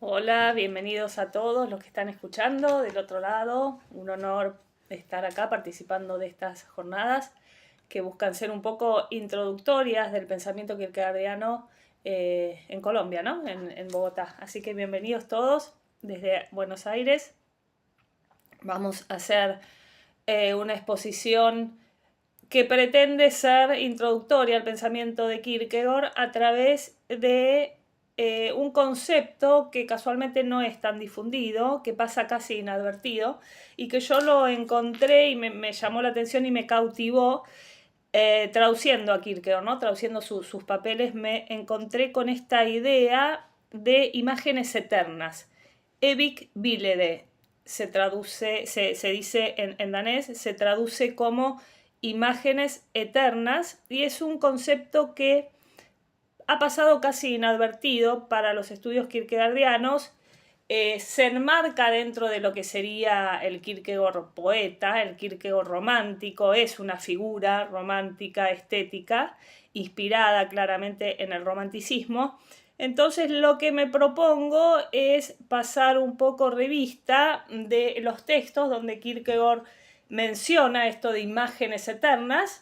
Hola, bienvenidos a todos los que están escuchando del otro lado. Un honor estar acá participando de estas jornadas que buscan ser un poco introductorias del pensamiento kierkegaardiano en Colombia, ¿no? En Bogotá. Así que bienvenidos todos desde Buenos Aires. Vamos a hacer una exposición que pretende ser introductoria al pensamiento de Kierkegaard a través de un concepto que casualmente no es tan difundido, que pasa casi inadvertido, y que yo lo encontré y me llamó la atención y me cautivó traduciendo a Kierkegaard, ¿no? Traduciendo sus papeles, me encontré con esta idea de imágenes eternas. Evig Billede se traduce, se dice en danés, se traduce como imágenes eternas y es un concepto que ha pasado casi inadvertido para los estudios kierkegaardianos. Se enmarca dentro de lo que sería el Kierkegaard poeta, el Kierkegaard romántico, es una figura romántica, estética, inspirada claramente en el romanticismo. Entonces lo que me propongo es pasar un poco revista de los textos donde Kierkegaard menciona esto de imágenes eternas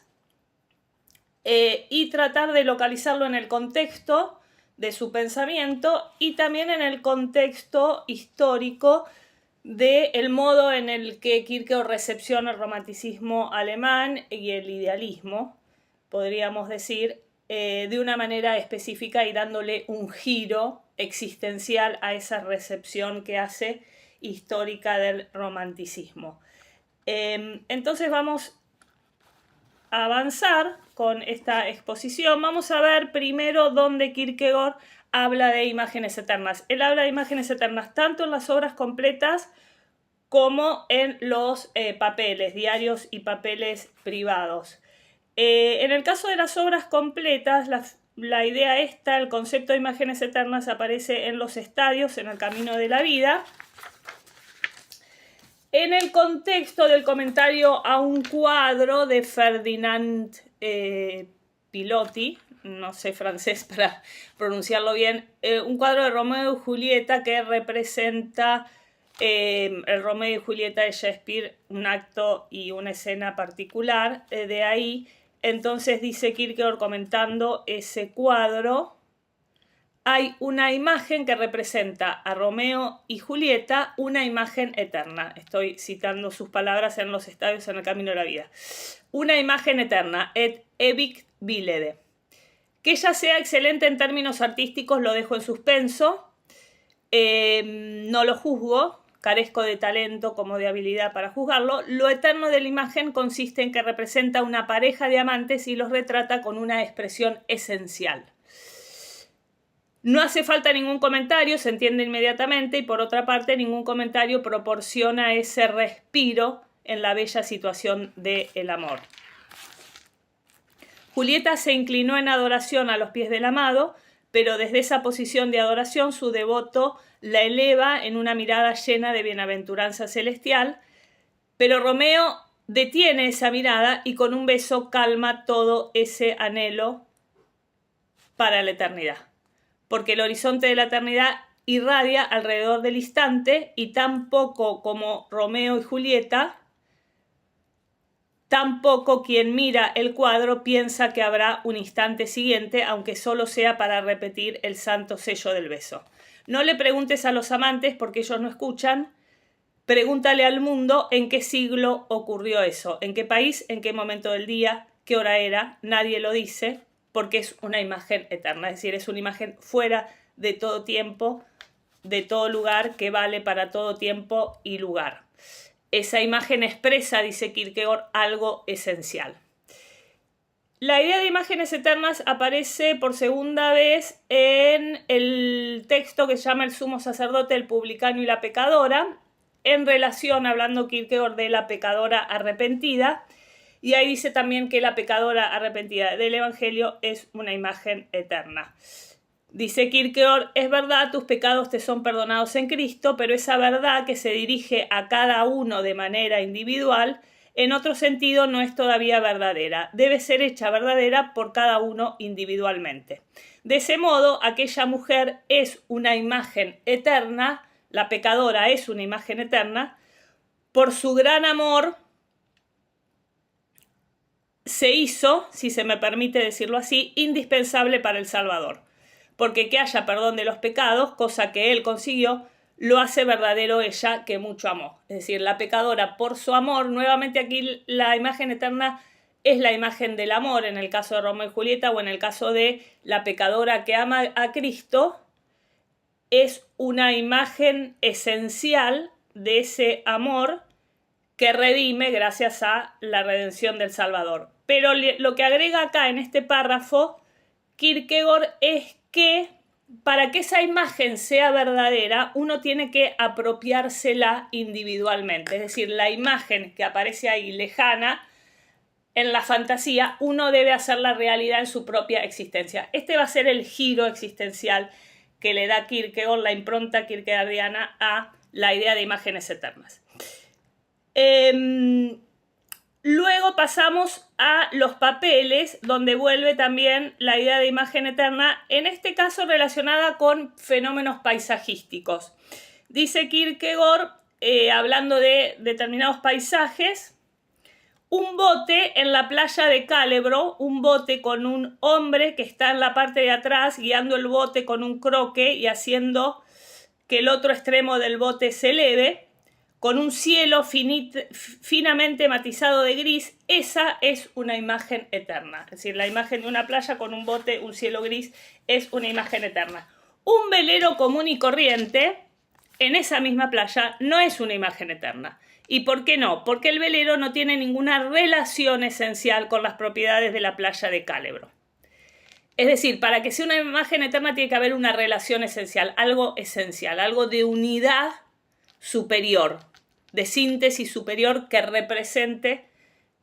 y tratar de localizarlo en el contexto de su pensamiento y también en el contexto histórico del modo en el que Kierkegaard recepciona el romanticismo alemán y el idealismo, podríamos decir, de una manera específica y dándole un giro existencial a esa recepción que hace histórica del romanticismo. Entonces vamos a avanzar con esta exposición. Vamos a ver primero dónde Kierkegaard habla de imágenes eternas. Él habla de imágenes eternas tanto en las obras completas como en los papeles, diarios y papeles privados. En el caso de las obras completas, la idea esta, el concepto de imágenes eternas aparece en los estadios, en el camino de la vida, en el contexto del comentario a un cuadro de Ferdinand Piloty, no sé francés para pronunciarlo bien, un cuadro de Romeo y Julieta que representa el Romeo y Julieta de Shakespeare, un acto y una escena particular. De ahí, entonces dice Kierkegaard comentando ese cuadro, hay una imagen que representa a Romeo y Julieta, una imagen eterna. Estoy citando sus palabras en los estadios en el camino de la vida. Una imagen eterna, et evig Billede. Que ella sea excelente en términos artísticos lo dejo en suspenso. No lo juzgo, carezco de talento como de habilidad para juzgarlo. Lo eterno de la imagen consiste en que representa una pareja de amantes y los retrata con una expresión esencial. No hace falta ningún comentario, se entiende inmediatamente, y por otra parte ningún comentario proporciona ese respiro en la bella situación del amor. Julieta se inclinó en adoración a los pies del amado, pero desde esa posición de adoración su devoto la eleva en una mirada llena de bienaventuranza celestial, pero Romeo detiene esa mirada y con un beso calma todo ese anhelo para la eternidad. Porque el horizonte de la eternidad irradia alrededor del instante y tan poco como Romeo y Julieta, tampoco quien mira el cuadro piensa que habrá un instante siguiente, aunque solo sea para repetir el santo sello del beso. No le preguntes a los amantes porque ellos no escuchan, pregúntale al mundo en qué siglo ocurrió eso, en qué país, en qué momento del día, qué hora era, nadie lo dice, porque es una imagen eterna, es decir, es una imagen fuera de todo tiempo, de todo lugar, que vale para todo tiempo y lugar. Esa imagen expresa, dice Kierkegaard, algo esencial. La idea de imágenes eternas aparece por segunda vez en el texto que se llama El sumo sacerdote, el publicano y la pecadora, en relación, hablando Kierkegaard de la pecadora arrepentida, y ahí dice también que la pecadora arrepentida del Evangelio es una imagen eterna. Dice Kierkegaard, es verdad, tus pecados te son perdonados en Cristo, pero esa verdad que se dirige a cada uno de manera individual, en otro sentido no es todavía verdadera. Debe ser hecha verdadera por cada uno individualmente. De ese modo, aquella mujer es una imagen eterna, la pecadora es una imagen eterna, por su gran amor se hizo, si se me permite decirlo así, indispensable para el Salvador. Porque que haya perdón de los pecados, cosa que él consiguió, lo hace verdadero ella que mucho amó. Es decir, la pecadora por su amor, nuevamente aquí la imagen eterna es la imagen del amor, en el caso de Romeo y Julieta, o en el caso de la pecadora que ama a Cristo, es una imagen esencial de ese amor que redime gracias a la redención del Salvador. Pero lo que agrega acá en este párrafo Kierkegaard es que para que esa imagen sea verdadera, uno tiene que apropiársela individualmente. Es decir, la imagen que aparece ahí lejana en la fantasía, uno debe hacerla realidad en su propia existencia. Este va a ser el giro existencial que le da Kierkegaard, la impronta kierkegaardiana, a la idea de imágenes eternas. Luego pasamos a los papeles, donde vuelve también la idea de imagen eterna, en este caso relacionada con fenómenos paisajísticos. Dice Kierkegaard, hablando de determinados paisajes, un bote en la playa de Cálebro, un bote con un hombre que está en la parte de atrás guiando el bote con un croque y haciendo que el otro extremo del bote se eleve, con un cielo finamente matizado de gris. Esa es una imagen eterna. Es decir, la imagen de una playa con un bote, un cielo gris, es una imagen eterna. Un velero común y corriente en esa misma playa no es una imagen eterna. ¿Y por qué no? Porque el velero no tiene ninguna relación esencial con las propiedades de la playa de Cálebro. Es decir, para que sea una imagen eterna tiene que haber una relación esencial, algo de unidad superior, de síntesis superior que represente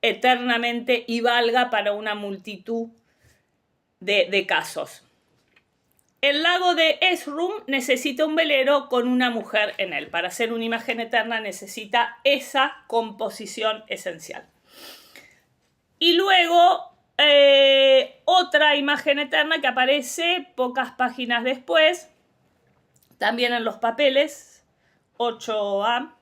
eternamente y valga para una multitud de casos. El lago de Esrum necesita un velero con una mujer en él. Para hacer una imagen eterna necesita esa composición esencial. Y luego otra imagen eterna que aparece pocas páginas después, también en los papeles, 8a,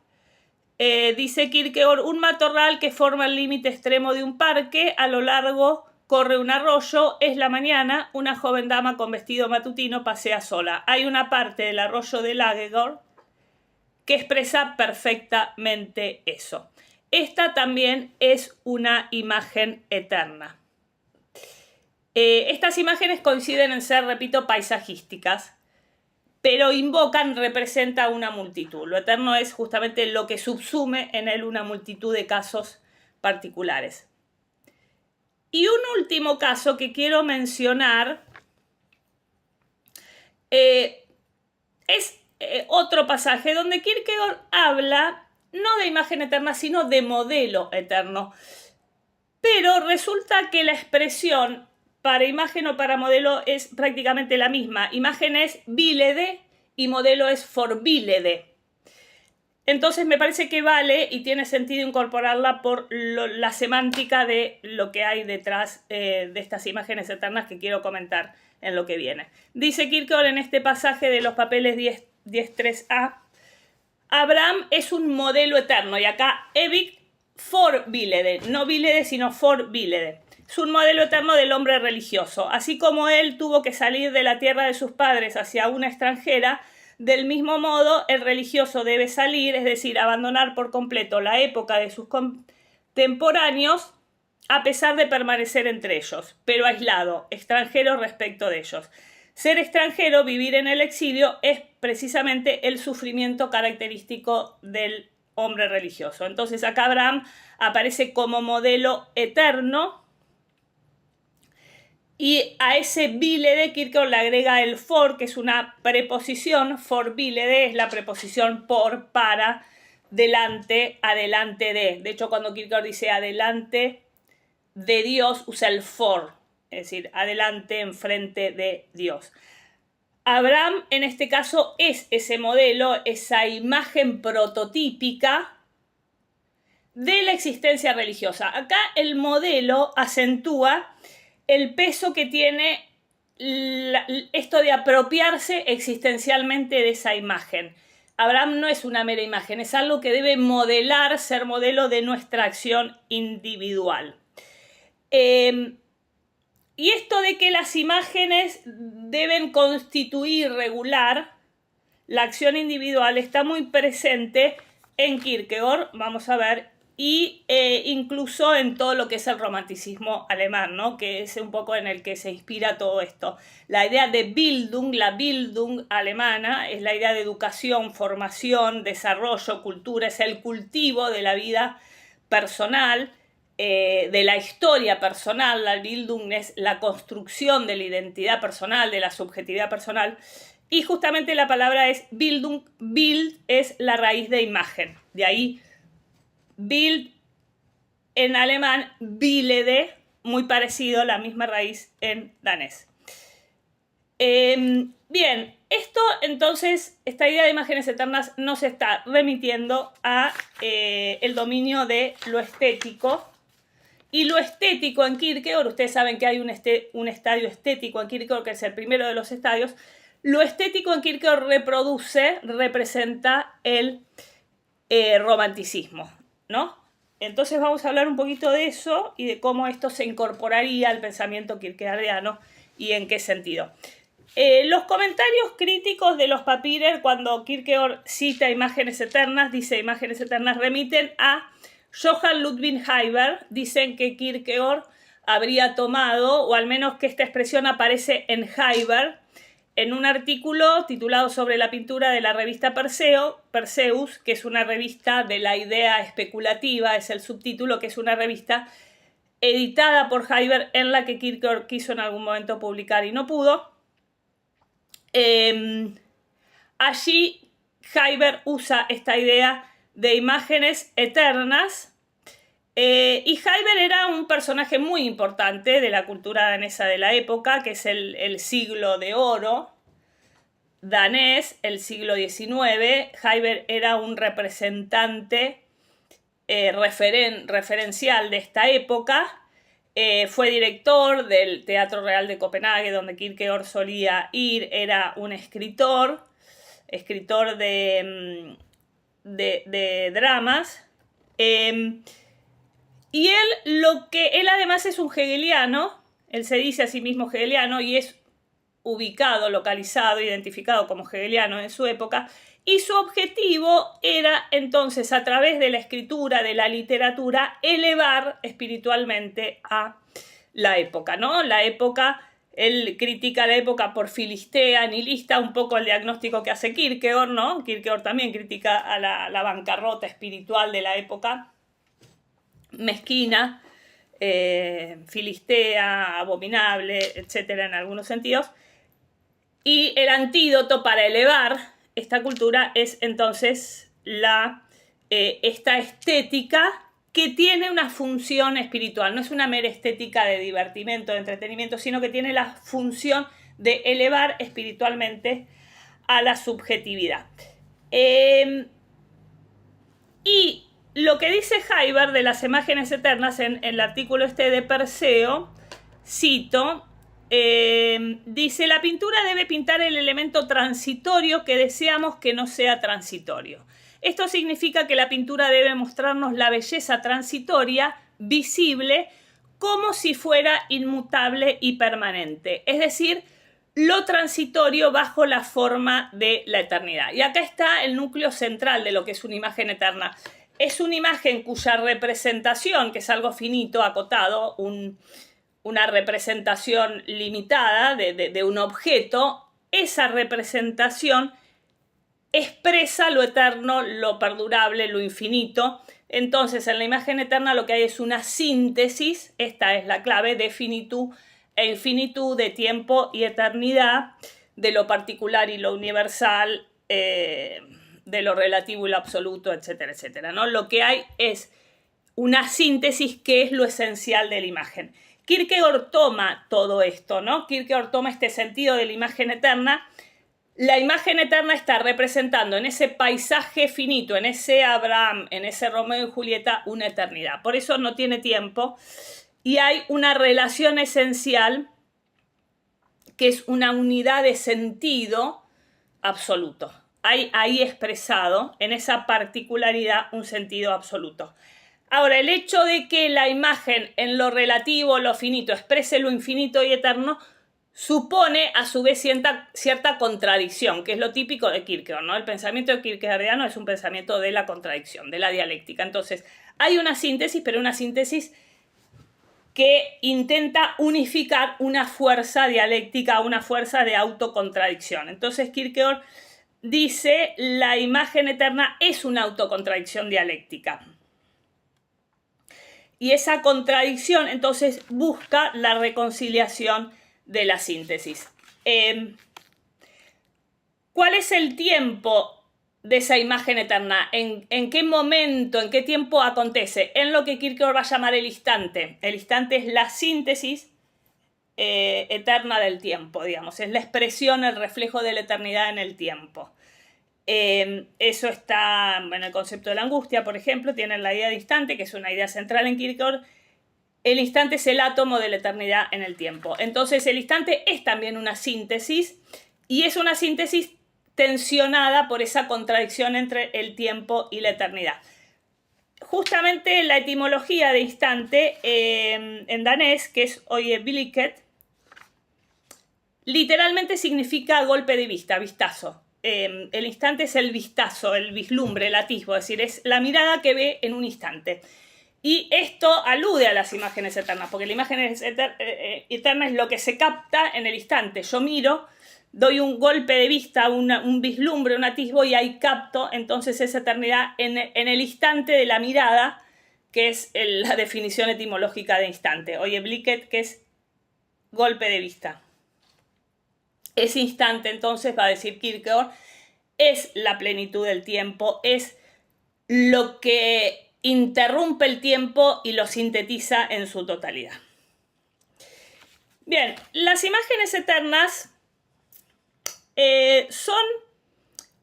dice Kierkegaard, un matorral que forma el límite extremo de un parque, a lo largo corre un arroyo, es la mañana, una joven dama con vestido matutino pasea sola. Hay una parte del arroyo de Lagegaard que expresa perfectamente eso. Esta también es una imagen eterna. Estas imágenes coinciden en ser, repito, paisajísticas, pero invocan, representa una multitud. Lo eterno es justamente lo que subsume en él una multitud de casos particulares. Y un último caso que quiero mencionar es otro pasaje donde Kierkegaard habla no de imagen eterna, sino de modelo eterno. Pero resulta que la expresión para imagen o para modelo es prácticamente la misma. Imagen es bílede y modelo es forbílede. Entonces me parece que vale y tiene sentido incorporarla por la semántica de lo que hay detrás de estas imágenes eternas que quiero comentar en lo que viene. Dice Kierkegaard en este pasaje de los papeles 10.3a, Abraham es un modelo eterno, y acá Evig forbílede, no bílede sino forbílede. Es un modelo eterno del hombre religioso. Así como él tuvo que salir de la tierra de sus padres hacia una extranjera, del mismo modo el religioso debe salir, es decir, abandonar por completo la época de sus contemporáneos, a pesar de permanecer entre ellos, pero aislado, extranjero respecto de ellos. Ser extranjero, vivir en el exilio, es precisamente el sufrimiento característico del hombre religioso. Entonces acá Abraham aparece como modelo eterno, y a ese bílede Kierkegaard le agrega el for, que es una preposición. For bílede es la preposición por, para, delante, adelante de. De hecho, cuando Kierkegaard dice adelante de Dios, usa el for, es decir, adelante, enfrente de Dios. Abraham, en este caso, es ese modelo, esa imagen prototípica de la existencia religiosa. Acá el modelo acentúa el peso que tiene esto de apropiarse existencialmente de esa imagen. Abraham no es una mera imagen, es algo que debe modelar, ser modelo de nuestra acción individual. Y esto de que las imágenes deben constituir, regular la acción individual está muy presente en Kierkegaard, vamos a ver, y incluso en todo lo que es el romanticismo alemán, ¿no? Que es un poco en el que se inspira todo esto. La idea de Bildung, la Bildung alemana, es la idea de educación, formación, desarrollo, cultura, es el cultivo de la vida personal, de la historia personal. La Bildung es la construcción de la identidad personal, de la subjetividad personal, y justamente la palabra es Bildung. Bild es la raíz de imagen, de ahí Bild en alemán, Bilede, muy parecido, la misma raíz en danés. Bien, esto entonces, esta idea de imágenes eternas nos está remitiendo a el dominio de lo estético. Y lo estético en Kierkegaard, ustedes saben que hay un estadio estético en Kierkegaard, que es el primero de los estadios. Lo estético en Kierkegaard representa el romanticismo, ¿no? Entonces vamos a hablar un poquito de eso y de cómo esto se incorporaría al pensamiento kierkegaardiano y en qué sentido. Los comentarios críticos de los papirer, cuando Kierkegaard cita imágenes eternas, dice imágenes eternas, remiten a Johann Ludwig Heiber. Dicen que Kierkegaard habría tomado, o al menos que esta expresión aparece en Heiber, en un artículo titulado Sobre la pintura de la revista Perseus, que es una revista de la idea especulativa, es el subtítulo, que es una revista editada por Heiber en la que Kierkegaard quiso en algún momento publicar y no pudo. Allí Heiber usa esta idea de imágenes eternas, y Heiber era un personaje muy importante de la cultura danesa de la época, que es el siglo de oro danés, el siglo XIX. Heiber era un representante referencial de esta época. Fue director del Teatro Real de Copenhague, donde Kierkegaard solía ir. Era un escritor de dramas. Y él además es un hegeliano, él se dice a sí mismo hegeliano y es ubicado, localizado, identificado como hegeliano en su época, y su objetivo era entonces, a través de la escritura, de la literatura, elevar espiritualmente a la época, ¿no? La época, él critica la época por filistea, nihilista, un poco el diagnóstico que hace Kierkegaard, ¿no? Kierkegaard también critica a la bancarrota espiritual de la época, mezquina, filistea, abominable, etcétera, en algunos sentidos. Y el antídoto para elevar esta cultura es entonces esta estética que tiene una función espiritual. No es una mera estética de divertimento, de entretenimiento, sino que tiene la función de elevar espiritualmente a la subjetividad. Y lo que dice Heiber de las imágenes eternas en el artículo de Perseo, cito, dice: la pintura debe pintar el elemento transitorio que deseamos que no sea transitorio. Esto significa que la pintura debe mostrarnos la belleza transitoria, visible, como si fuera inmutable y permanente. Es decir, lo transitorio bajo la forma de la eternidad. Y acá está el núcleo central de lo que es una imagen eterna. Es una imagen cuya representación, que es algo finito, acotado, una representación limitada de un objeto, esa representación expresa lo eterno, lo perdurable, lo infinito. Entonces, en la imagen eterna lo que hay es una síntesis, esta es la clave, de finitud e infinitud, de tiempo y eternidad, de lo particular y lo universal, de lo relativo y lo absoluto, etcétera, etcétera, ¿no? Lo que hay es una síntesis que es lo esencial de la imagen. Kierkegaard toma todo esto, ¿no? Kierkegaard toma este sentido de la imagen eterna. La imagen eterna está representando en ese paisaje finito, en ese Abraham, en ese Romeo y Julieta, una eternidad. Por eso no tiene tiempo y hay una relación esencial que es una unidad de sentido absoluto. Hay ahí expresado, en esa particularidad, un sentido absoluto. Ahora, el hecho de que la imagen en lo relativo, lo finito, exprese lo infinito y eterno, supone a su vez cierta contradicción, que es lo típico de Kierkegaard, ¿no? El pensamiento kierkegaardiano es un pensamiento de la contradicción, de la dialéctica. Entonces, hay una síntesis, pero una síntesis que intenta unificar una fuerza dialéctica, una fuerza de autocontradicción. Entonces, Kierkegaard dice, la imagen eterna es una autocontradicción dialéctica. Y esa contradicción, entonces, busca la reconciliación de la síntesis. ¿Cuál es el tiempo de esa imagen eterna? ¿En qué momento, en qué tiempo acontece? En lo que Kierkegaard va a llamar el instante. El instante es la síntesis eterna del tiempo, digamos. Es la expresión, el reflejo de la eternidad en el tiempo. Eso está en el concepto de la angustia, por ejemplo, tienen la idea de instante, que es una idea central en Kierkegaard. El instante es el átomo de la eternidad en el tiempo. Entonces, el instante es también una síntesis, y es una síntesis tensionada por esa contradicción entre el tiempo y la eternidad. Justamente la etimología de instante en danés, que es øyeblikket, literalmente significa golpe de vista, vistazo. El instante es el vistazo, el vislumbre, el atisbo, es decir, es la mirada que ve en un instante. Y esto alude a las imágenes eternas, porque la imagen eterna es lo que se capta en el instante. Yo miro, doy un golpe de vista, un vislumbre, un atisbo, y ahí capto entonces esa eternidad en el instante de la mirada, que es la definición etimológica de instante. øyeblikket, que es golpe de vista. Ese instante, entonces, va a decir Kierkegaard, es la plenitud del tiempo, es lo que interrumpe el tiempo y lo sintetiza en su totalidad. Bien, las imágenes eternas son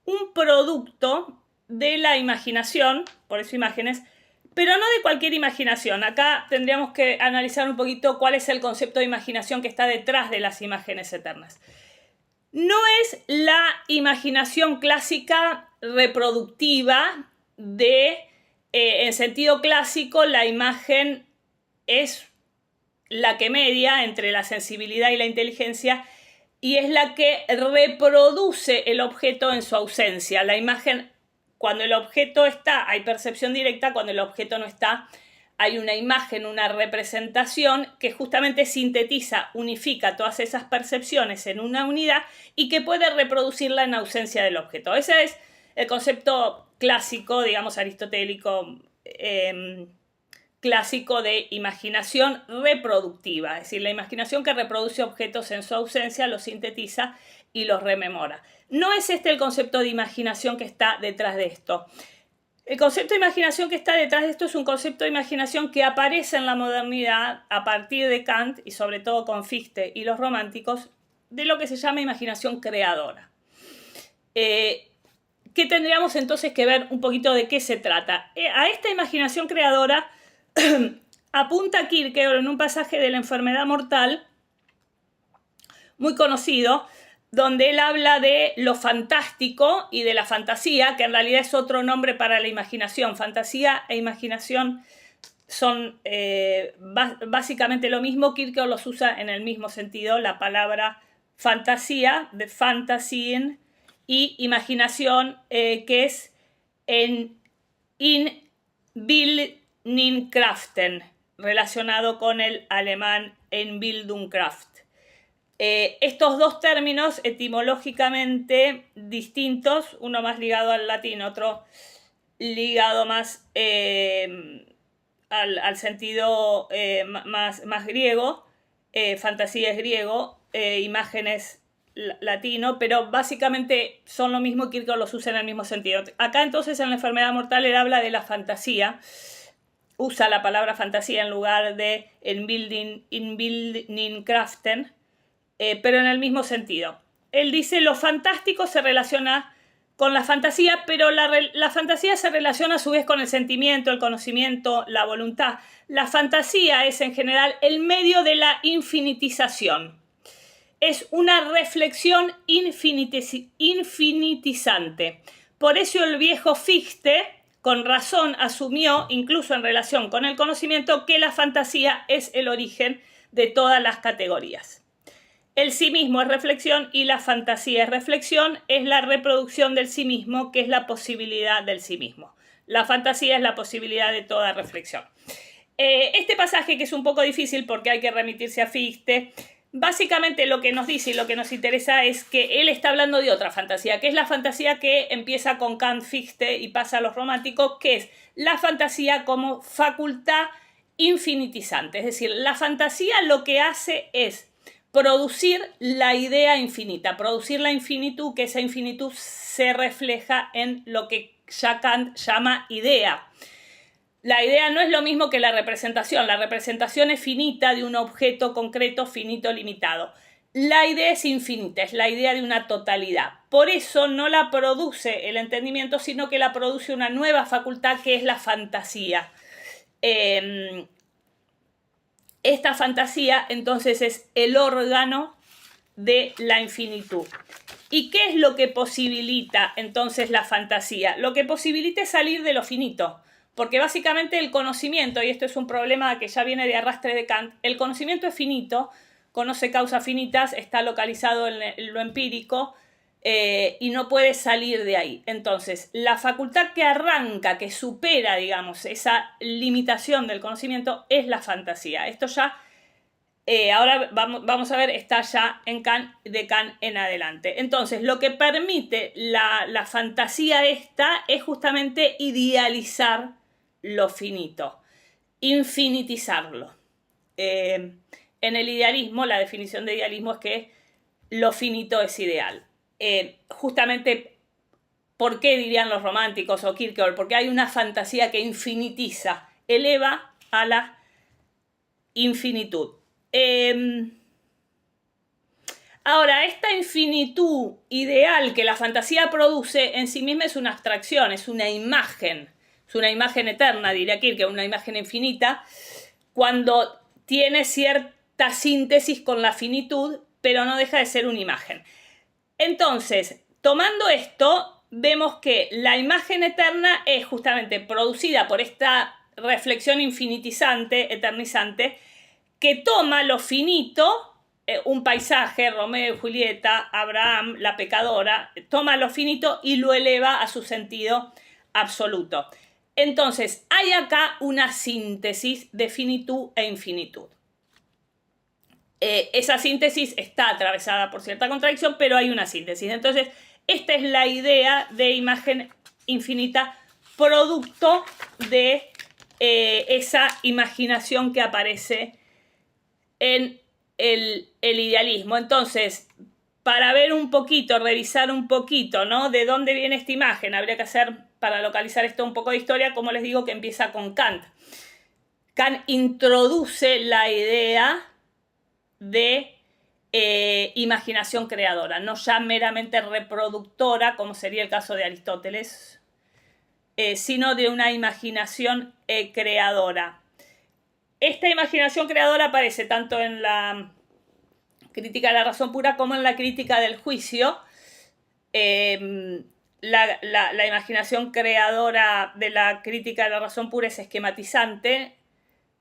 un producto de la imaginación, por eso imágenes, pero no de cualquier imaginación. Acá tendríamos que analizar un poquito cuál es el concepto de imaginación que está detrás de las imágenes eternas. No es la imaginación clásica reproductiva en sentido clásico, la imagen es la que media entre la sensibilidad y la inteligencia y es la que reproduce el objeto en su ausencia. La imagen, cuando el objeto está, hay percepción directa, cuando el objeto no está, hay una imagen, una representación que justamente sintetiza, unifica todas esas percepciones en una unidad y que puede reproducirla en ausencia del objeto. Ese es el concepto clásico, digamos, aristotélico, clásico de imaginación reproductiva. Es decir, la imaginación que reproduce objetos en su ausencia, los sintetiza y los rememora. No es este el concepto de imaginación que está detrás de esto. El concepto de imaginación que está detrás de esto es un concepto de imaginación que aparece en la modernidad a partir de Kant y sobre todo con Fichte y los románticos, de lo que se llama imaginación creadora. Que tendríamos entonces que ver un poquito de qué se trata. A esta imaginación creadora apunta Kierkegaard en un pasaje de La enfermedad mortal, muy conocido, donde él habla de lo fantástico y de la fantasía, que en realidad es otro nombre para la imaginación. Fantasía e imaginación son básicamente lo mismo. Kierkegaard los usa en el mismo sentido, la palabra fantasía, de fantasien, y imaginación, que es en Inbildungskraften, relacionado con el alemán Einbildungskraft. Estos dos términos etimológicamente distintos, uno más ligado al latín, otro ligado más al sentido más griego. Fantasía es griego, imagen es latino, pero básicamente son lo mismo, Kierkegaard los usa en el mismo sentido. Acá entonces en La enfermedad mortal él habla de la fantasía, usa la palabra fantasía en lugar de Inbildungskraften, pero en el mismo sentido. Él dice lo fantástico se relaciona con la fantasía, pero la fantasía se relaciona a su vez con el sentimiento, el conocimiento, la voluntad. La fantasía es en general el medio de la infinitización. es una reflexión infinitizante. Por eso el viejo Fichte, con razón, asumió, incluso en relación con el conocimiento, que la fantasía es el origen de todas las categorías. El sí mismo es reflexión y la fantasía es reflexión, es la reproducción del sí mismo, que es la posibilidad del sí mismo. La fantasía es la posibilidad de toda reflexión. Este pasaje, que es un poco difícil porque hay que remitirse a Fichte, básicamente lo que nos dice y lo que nos interesa es que él está hablando de otra fantasía, que es la fantasía que empieza con Kant, Fichte y pasa a los románticos, que es la fantasía como facultad infinitizante. Es decir, la fantasía lo que hace es producir la idea infinita, producir la infinitud, que esa infinitud se refleja en lo que ya Kant llama idea. La idea no es lo mismo que la representación es finita de un objeto concreto, finito, limitado. La idea es infinita, es la idea de una totalidad. Por eso no la produce el entendimiento, sino que la produce una nueva facultad que es la fantasía. Esta fantasía entonces es el órgano de la infinitud. ¿Y qué es lo que posibilita entonces la fantasía? Lo que posibilita es salir de lo finito, porque básicamente el conocimiento, y esto es un problema que ya viene de arrastre de Kant, el conocimiento es finito, conoce causas finitas, está localizado en lo empírico y no puede salir de ahí. Entonces, la facultad que arranca, que supera, digamos, esa limitación del conocimiento es la fantasía. Esto ya... ahora vamos a ver, está ya en Kant, de Kant en adelante. Entonces, lo que permite la fantasía esta es justamente idealizar lo finito, infinitizarlo. En el idealismo, la definición de idealismo es que lo finito es ideal. Justamente, ¿por qué dirían los románticos o Kierkegaard? Porque hay una fantasía que infinitiza, eleva a la infinitud. Ahora, esta infinitud ideal que la fantasía produce en sí misma es una abstracción, es una imagen eterna, diría Kierkegaard, una imagen infinita, cuando tiene cierta síntesis con la finitud, pero no deja de ser una imagen. Entonces, tomando esto, vemos que la imagen eterna es justamente producida por esta reflexión infinitizante, eternizante, que toma lo finito, un paisaje, Romeo y Julieta, Abraham, la pecadora, toma lo finito y lo eleva a su sentido absoluto. Entonces, hay acá una síntesis de finitud e infinitud. Esa síntesis está atravesada por cierta contradicción, pero hay una síntesis. Entonces, esta es la idea de imagen infinita, producto de esa imaginación que aparece en el idealismo. Entonces, para ver un poquito, revisar un poquito, ¿no?, de dónde viene esta imagen, habría que hacer, para localizar esto, un poco de historia, como les digo, que empieza con Kant. Kant introduce la idea de imaginación creadora, no ya meramente reproductora, como sería el caso de Aristóteles, sino de una imaginación creadora. Esta imaginación creadora aparece tanto en la crítica de la razón pura como en la crítica del juicio. La imaginación creadora de la crítica de la razón pura es esquematizante.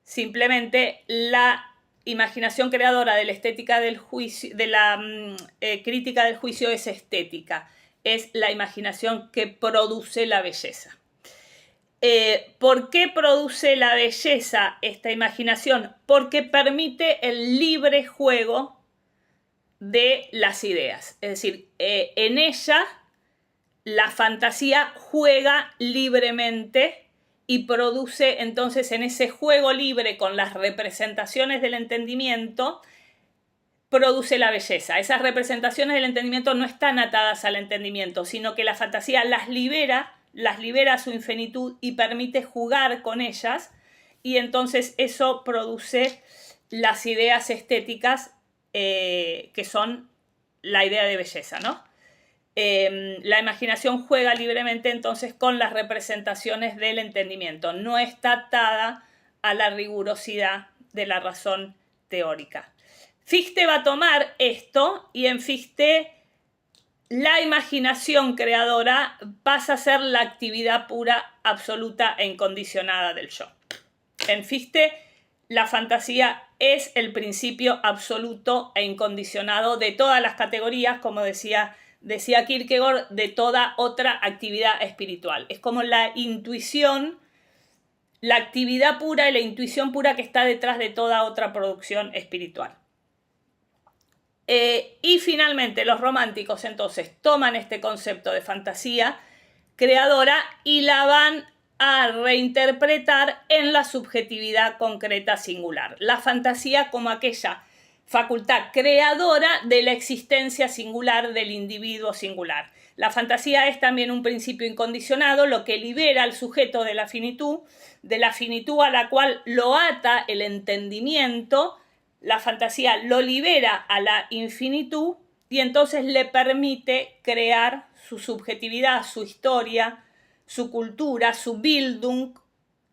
Simplemente la imaginación creadora de la estética del juicio, de la crítica del juicio, es estética. Es la imaginación que produce la belleza. ¿Por qué produce la belleza esta imaginación? Porque permite el libre juego de las ideas. Es decir, en ella la fantasía juega libremente y produce entonces, en ese juego libre con las representaciones del entendimiento, produce la belleza. Esas representaciones del entendimiento no están atadas al entendimiento, sino que la fantasía las libera a su infinitud y permite jugar con ellas, y entonces eso produce las ideas estéticas que son la idea de belleza, ¿no? La imaginación juega libremente entonces con las representaciones del entendimiento, no está atada a la rigurosidad de la razón teórica. Fichte va a tomar esto y en Fichte la imaginación creadora pasa a ser la actividad pura, absoluta e incondicionada del yo. En Fichte, la fantasía es el principio absoluto e incondicionado de todas las categorías, como decía Kierkegaard, de toda otra actividad espiritual. Es como la intuición, la actividad pura y la intuición pura que está detrás de toda otra producción espiritual. Y finalmente los románticos entonces toman este concepto de fantasía creadora y la van a reinterpretar en la subjetividad concreta singular. La fantasía como aquella facultad creadora de la existencia singular del individuo singular. La fantasía es también un principio incondicionado, lo que libera al sujeto de la finitud a la cual lo ata el entendimiento. La fantasía lo libera a la infinitud y entonces le permite crear su subjetividad, su historia, su cultura, su Bildung,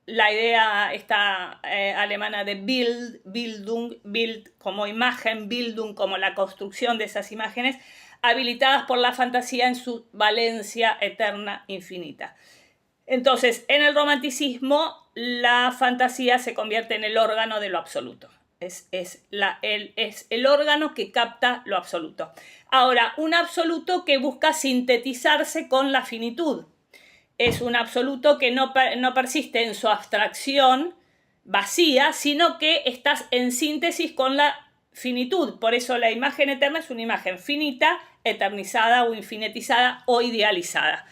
la idea esta alemana de Bildung, Bild como imagen, Bildung como la construcción de esas imágenes, habilitadas por la fantasía en su valencia eterna infinita. Entonces, en el romanticismo, la fantasía se convierte en el órgano de lo absoluto. Es el órgano que capta lo absoluto. Ahora, un absoluto que busca sintetizarse con la finitud. Es un absoluto que no persiste en su abstracción vacía, sino que está en síntesis con la finitud. Por eso la imagen eterna es una imagen finita, eternizada o infinitizada o idealizada.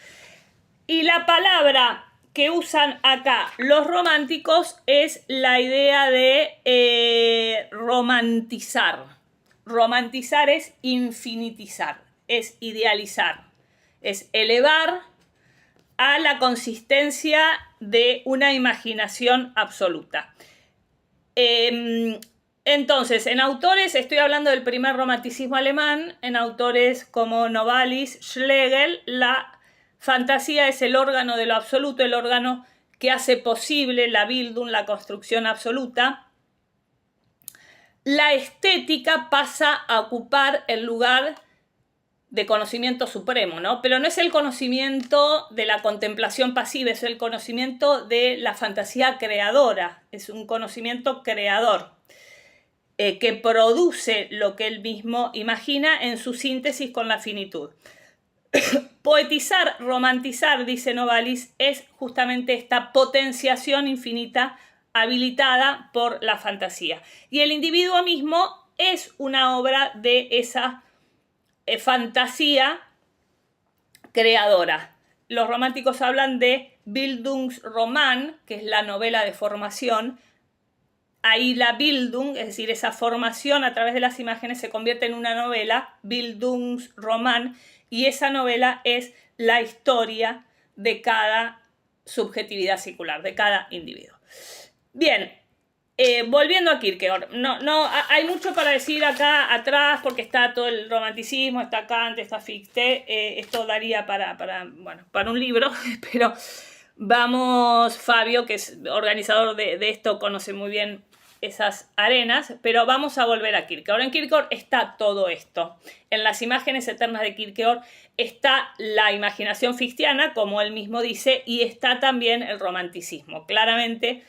Y la palabra que usan acá los románticos es la idea de romantizar. Romantizar es infinitizar, es idealizar, es elevar a la consistencia de una imaginación absoluta. Entonces, en autores, estoy hablando del primer romanticismo alemán, en autores como Novalis, Schlegel, la fantasía es el órgano de lo absoluto, el órgano que hace posible la Bildung, la construcción absoluta. La estética pasa a ocupar el lugar de conocimiento supremo, ¿no? Pero no es el conocimiento de la contemplación pasiva, es el conocimiento de la fantasía creadora, es un conocimiento creador que produce lo que él mismo imagina en su síntesis con la finitud. Poetizar, romantizar, dice Novalis, es justamente esta potenciación infinita habilitada por la fantasía. Y el individuo mismo es una obra de esa fantasía creadora. Los románticos hablan de Bildungsroman, que es la novela de formación. Ahí la Bildung, es decir, esa formación a través de las imágenes se convierte en una novela, Bildungsroman, y esa novela es la historia de cada subjetividad singular, de cada individuo. Bien, volviendo a Kierkegaard, hay mucho para decir acá atrás porque está todo el romanticismo, está Kant, está Fichte, esto daría para un libro, pero vamos, Fabio, que es organizador de esto, conoce muy bien esas arenas, pero vamos a volver a Kierkegaard. En Kierkegaard está todo esto. En las imágenes eternas de Kierkegaard está la imaginación fictiana, como él mismo dice, y está también el romanticismo. Claramente,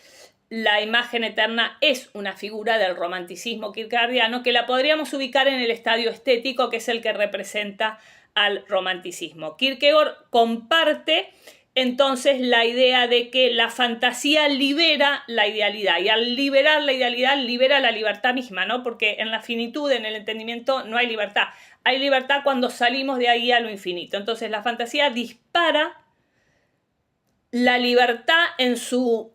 la imagen eterna es una figura del romanticismo kierkegaardiano que la podríamos ubicar en el estadio estético, que es el que representa al romanticismo. Kierkegaard comparte entonces la idea de que la fantasía libera la idealidad, y al liberar la idealidad libera la libertad misma, ¿no? Porque en la finitud, en el entendimiento, no hay libertad. Hay libertad cuando salimos de ahí a lo infinito. Entonces la fantasía dispara la libertad en su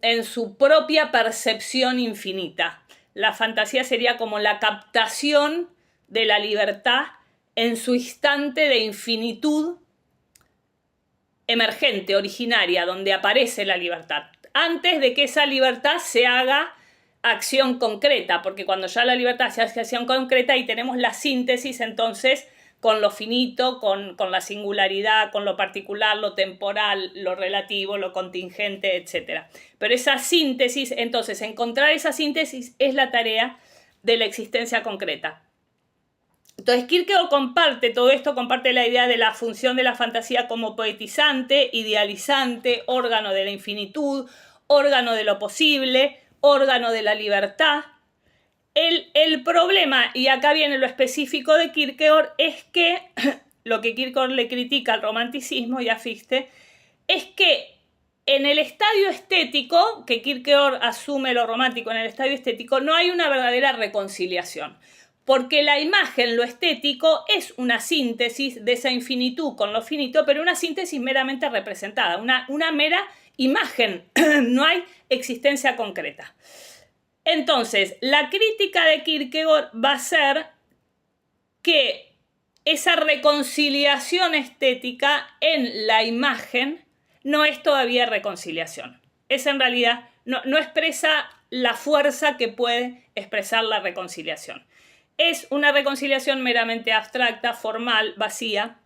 propia percepción infinita. La fantasía sería como la captación de la libertad en su instante de infinitud emergente, originaria, donde aparece la libertad, antes de que esa libertad se haga acción concreta, porque cuando ya la libertad se hace acción concreta y tenemos la síntesis entonces con lo finito, con la singularidad, con lo particular, lo temporal, lo relativo, lo contingente, etc. Pero esa síntesis, entonces, encontrar esa síntesis es la tarea de la existencia concreta. Entonces Kierkegaard comparte todo esto, comparte la idea de la función de la fantasía como poetizante, idealizante, órgano de la infinitud, órgano de lo posible, órgano de la libertad. El problema, y acá viene lo específico de Kierkegaard, es que lo que Kierkegaard le critica al romanticismo y a Fichte es que en el estadio estético, que Kierkegaard asume lo romántico en el estadio estético, no hay una verdadera reconciliación. Porque la imagen, lo estético, es una síntesis de esa infinitud con lo finito, pero una síntesis meramente representada, una mera imagen, no hay existencia concreta. Entonces, la crítica de Kierkegaard va a ser que esa reconciliación estética en la imagen no es todavía reconciliación. Es en realidad, no expresa la fuerza que puede expresar la reconciliación. Es una reconciliación meramente abstracta, formal, vacía,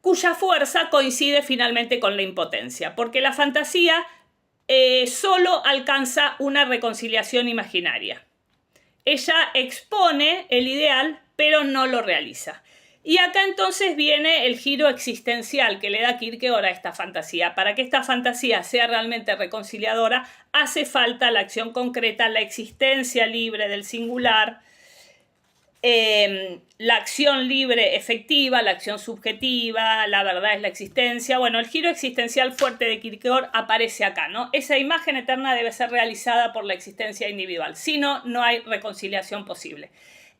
cuya fuerza coincide finalmente con la impotencia, porque la fantasía solo alcanza una reconciliación imaginaria. Ella expone el ideal, pero no lo realiza. Y acá entonces viene el giro existencial que le da Kierkegaard a esta fantasía. Para que esta fantasía sea realmente reconciliadora, hace falta la acción concreta, la existencia libre del singular, la acción libre efectiva, la acción subjetiva, la verdad es la existencia. Bueno, el giro existencial fuerte de Kierkegaard aparece acá, ¿no? Esa imagen eterna debe ser realizada por la existencia individual, si no, no hay reconciliación posible.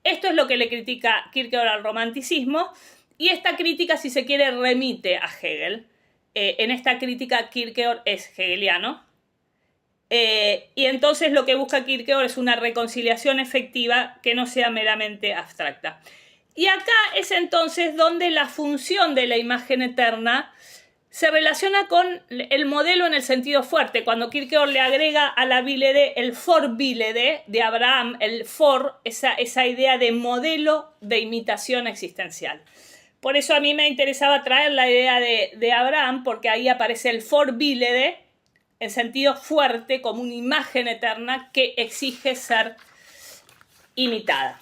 Esto es lo que le critica Kierkegaard al romanticismo, y esta crítica, si se quiere, remite a Hegel. En esta crítica Kierkegaard es hegeliano, y entonces lo que busca Kierkegaard es una reconciliación efectiva que no sea meramente abstracta. Y acá es entonces donde la función de la imagen eterna se relaciona con el modelo en el sentido fuerte. Cuando Kierkegaard le agrega a la Vilede el Vorbilde de Abraham, el for, esa idea de modelo de imitación existencial. Por eso a mí me interesaba traer la idea de Abraham, porque ahí aparece el Vorbilde en sentido fuerte, como una imagen eterna que exige ser imitada.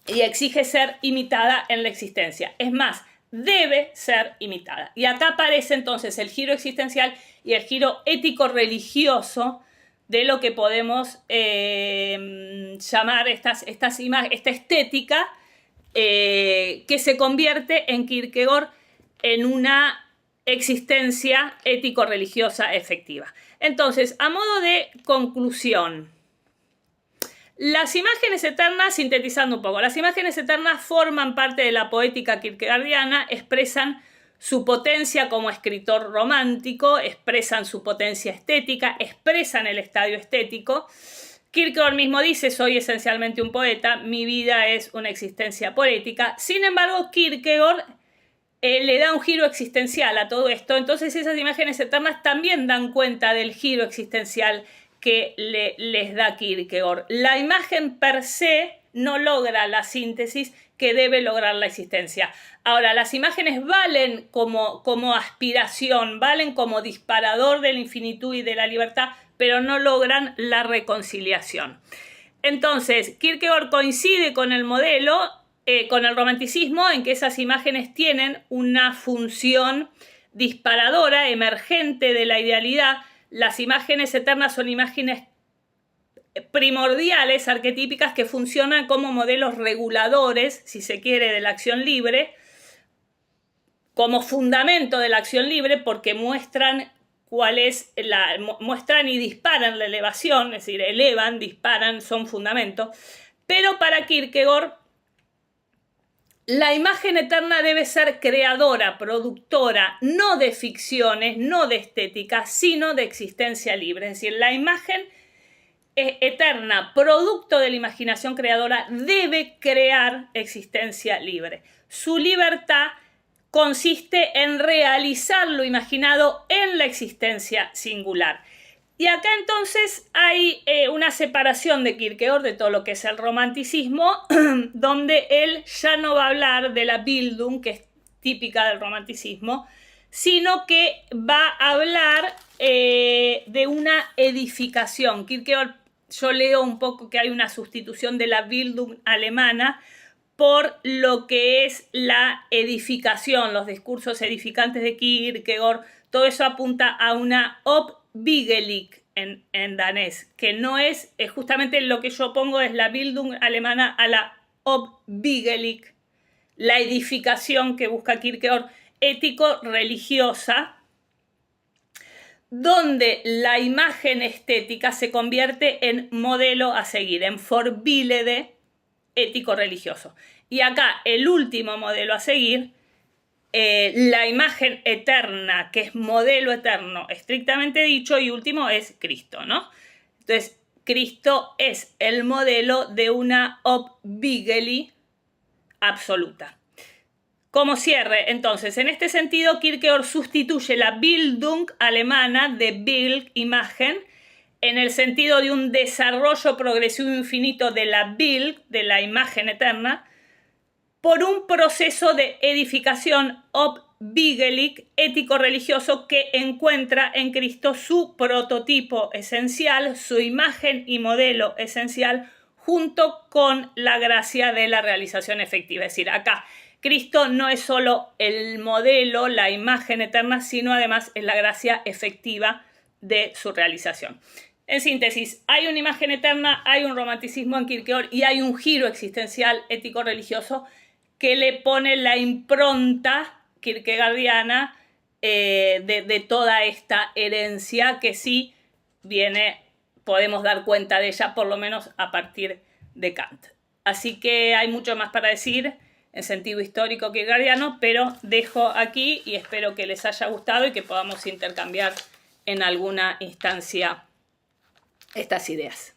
Y exige ser imitada en la existencia. Es más, debe ser imitada. Y acá aparece entonces el giro existencial y el giro ético-religioso de lo que podemos llamar esta estética que se convierte en Kierkegaard en una existencia ético-religiosa efectiva. Entonces, a modo de conclusión, las imágenes eternas, sintetizando un poco, las imágenes eternas forman parte de la poética kierkegaardiana, expresan su potencia como escritor romántico, expresan su potencia estética, expresan el estadio estético. Kierkegaard mismo dice: soy esencialmente un poeta, mi vida es una existencia poética. Sin embargo, Kierkegaard le da un giro existencial a todo esto. Entonces esas imágenes eternas también dan cuenta del giro existencial que les da Kierkegaard. La imagen per se no logra la síntesis que debe lograr la existencia. Ahora, las imágenes valen como aspiración, valen como disparador de la infinitud y de la libertad, pero no logran la reconciliación. Entonces, Kierkegaard coincide con el modelo, con el romanticismo, en que esas imágenes tienen una función disparadora, emergente de la idealidad. Las imágenes eternas son imágenes primordiales, arquetípicas, que funcionan como modelos reguladores, si se quiere, de la acción libre, como fundamento de la acción libre, porque muestran muestran y disparan la elevación, es decir, elevan, disparan, son fundamento. Pero para Kierkegaard, la imagen eterna debe ser creadora, productora, no de ficciones, no de estética, sino de existencia libre. Es decir, la imagen eterna, producto de la imaginación creadora, debe crear existencia libre. Su libertad consiste en realizar lo imaginado en la existencia singular. Y acá entonces hay una separación de Kierkegaard de todo lo que es el romanticismo, donde él ya no va a hablar de la Bildung, que es típica del romanticismo, sino que va a hablar de una edificación. Kierkegaard yo leo un poco que hay una sustitución de la Bildung alemana por lo que es la edificación, los discursos edificantes de Kierkegaard. Todo eso apunta a una opbyggeling en danés, que no es justamente lo que yo pongo, es la Bildung alemana a la opbyggeling, la edificación que busca Kierkegaard, ético-religiosa, donde la imagen estética se convierte en modelo a seguir, en Vorbilde ético-religioso. Y acá el último modelo a seguir, la imagen eterna, que es modelo eterno estrictamente dicho, y último es Cristo, ¿no? Entonces, Cristo es el modelo de una opbyggeling absoluta. Como cierre, entonces, en este sentido, Kierkegaard sustituye la Bildung alemana de Bild, imagen, en el sentido de un desarrollo progresivo infinito de la Bild, de la imagen eterna, por un proceso de edificación opbyggeling ético-religioso que encuentra en Cristo su prototipo esencial, su imagen y modelo esencial, junto con la gracia de la realización efectiva. Es decir, acá Cristo no es solo el modelo, la imagen eterna, sino además es la gracia efectiva de su realización. En síntesis, hay una imagen eterna, hay un romanticismo en Kierkegaard y hay un giro existencial ético-religioso que le pone la impronta kierkegaardiana de toda esta herencia que sí viene, podemos dar cuenta de ella por lo menos a partir de Kant. Así que hay mucho más para decir en sentido histórico kierkegaardiano, pero dejo aquí y espero que les haya gustado y que podamos intercambiar en alguna instancia estas ideas.